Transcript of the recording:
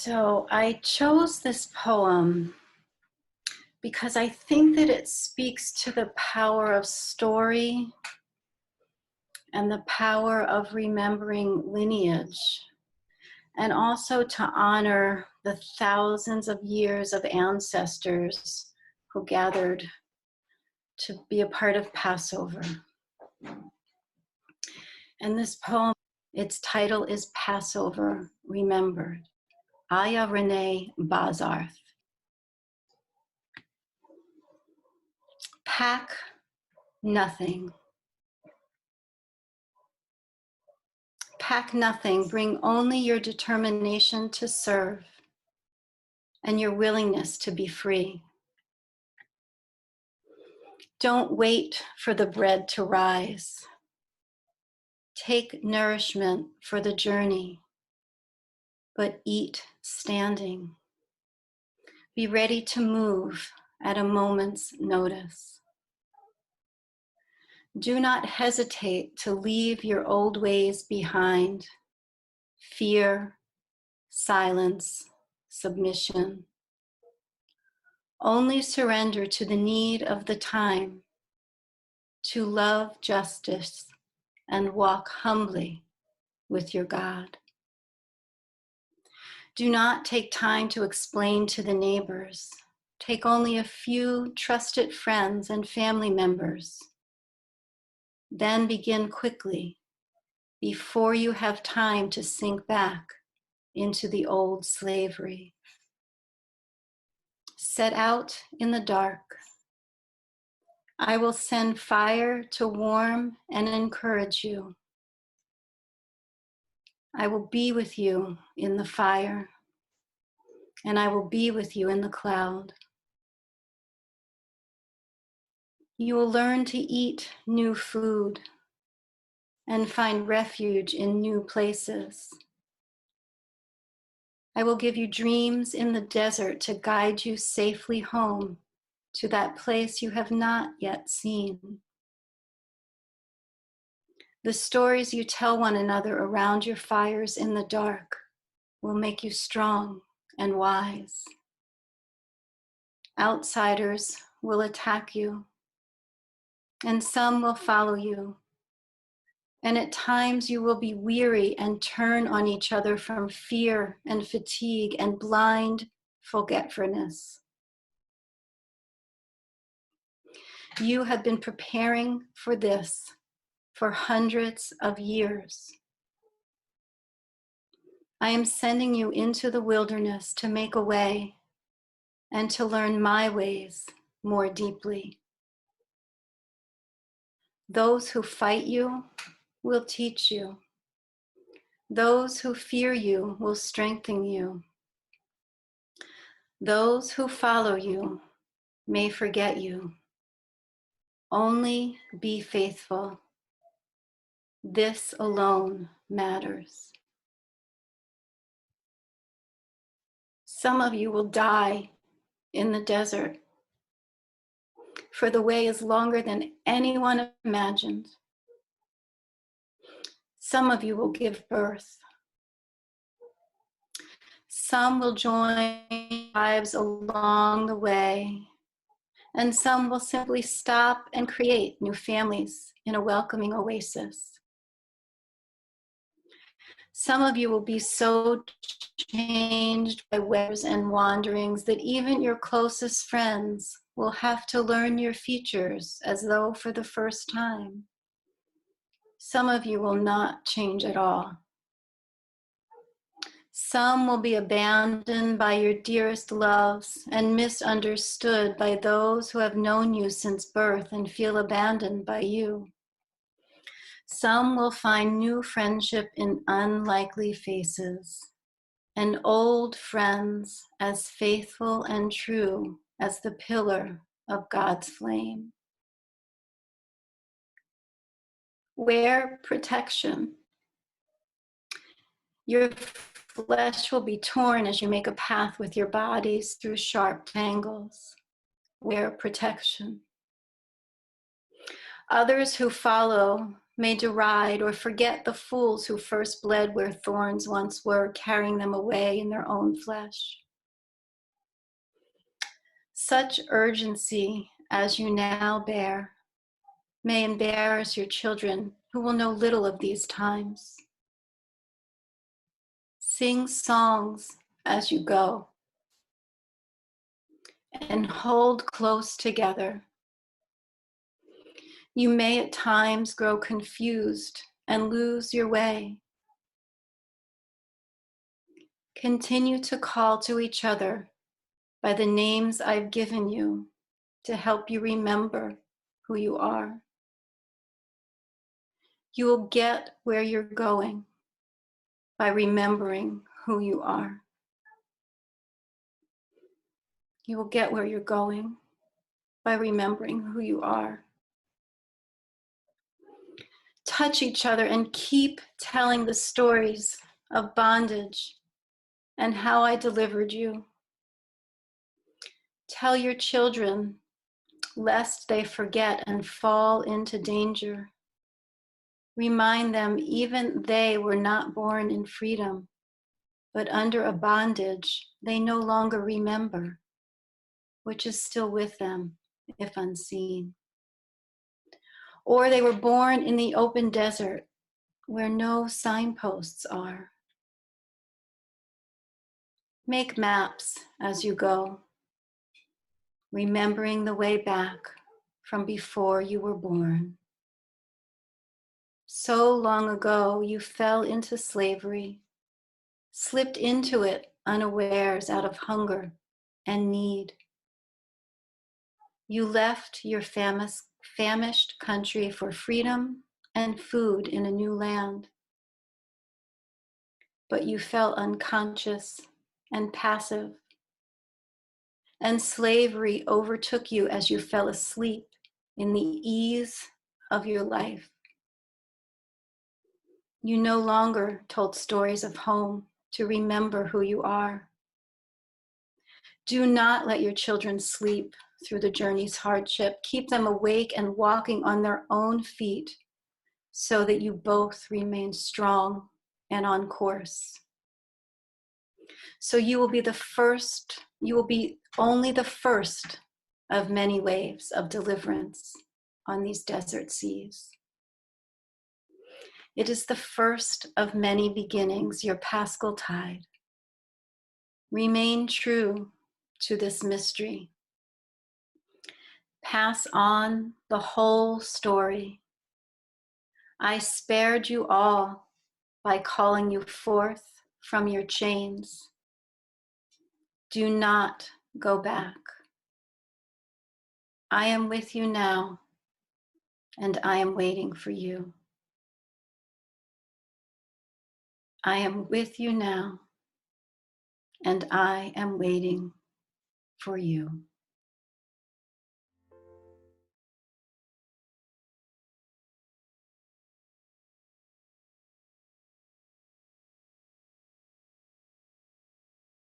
So I chose this poem because I think that it speaks to the power of story and the power of remembering lineage, and also to honor the thousands of years of ancestors who gathered to be a part of Passover. And this poem, its title is Passover Remembered. Renee, Bozarth. Pack nothing. Pack nothing, bring only your determination to serve and your willingness to be free. Don't wait for the bread to rise. Take nourishment for the journey, but eat standing. Be ready to move at a moment's notice. Do not hesitate to leave your old ways behind. Fear, silence, submission. Only surrender to the need of the time to love justice and walk humbly with your God. Do not take time to explain to the neighbors. Take only a few trusted friends and family members. Then begin quickly before you have time to sink back into the old slavery. Set out in the dark. I will send fire to warm and encourage you. I will be with you in the fire, and I will be with you in the cloud. You will learn to eat new food and find refuge in new places. I will give you dreams in the desert to guide you safely home to that place you have not yet seen. The stories you tell one another around your fires in the dark will make you strong and wise. Outsiders will attack you, and some will follow you. And at times you will be weary and turn on each other from fear and fatigue and blind forgetfulness. You have been preparing for this for hundreds of years. I am sending you into the wilderness to make a way and to learn my ways more deeply. Those who fight you will teach you. Those who fear you will strengthen you. Those who follow you may forget you. Only be faithful. This alone matters. Some of you will die in the desert, for the way is longer than anyone imagined. Some of you will give birth. Some will join lives along the way, and some will simply stop and create new families in a welcoming oasis. Some of you will be so changed by wears and wanderings that even your closest friends will have to learn your features as though for the first time. Some of you will not change at all. Some will be abandoned by your dearest loves and misunderstood by those who have known you since birth and feel abandoned by you. Some will find new friendship in unlikely faces, and old friends as faithful and true as the pillar of God's flame. Wear protection. Your flesh will be torn as you make a path with your bodies through sharp tangles. Wear protection. Others who follow may deride or forget the fools who first bled where thorns once were, carrying them away in their own flesh. Such urgency as you now bear may embarrass your children who will know little of these times. Sing songs as you go and hold close together. You may at times grow confused and lose your way. Continue to call to each other by the names I've given you to help you remember who you are. You will get where you're going by remembering who you are. You will get where you're going by remembering who you are. Touch each other and keep telling the stories of bondage and how I delivered you. Tell your children lest they forget and fall into danger. Remind them even they were not born in freedom, but under a bondage they no longer remember, which is still with them if unseen. Or they were born in the open desert where no signposts are. Make maps as you go, remembering the way back from before you were born. So long ago, you fell into slavery, slipped into it unawares out of hunger and need. You left your famished country for freedom and food in a new land. But you felt unconscious and passive, and slavery overtook you as you fell asleep in the ease of your life. You no longer told stories of home to remember who you are. Do not let your children sleep through the journey's hardship. Keep them awake and walking on their own feet so that you both remain strong and on course. So you will be the first, you will be only the first of many waves of deliverance on these desert seas. It is the first of many beginnings, your Paschal tide. Remain true to this mystery. Pass on the whole story. I spared you all by calling you forth from your chains. Do not go back. I am with you now, and I am waiting for you. I am with you now, and I am waiting for you.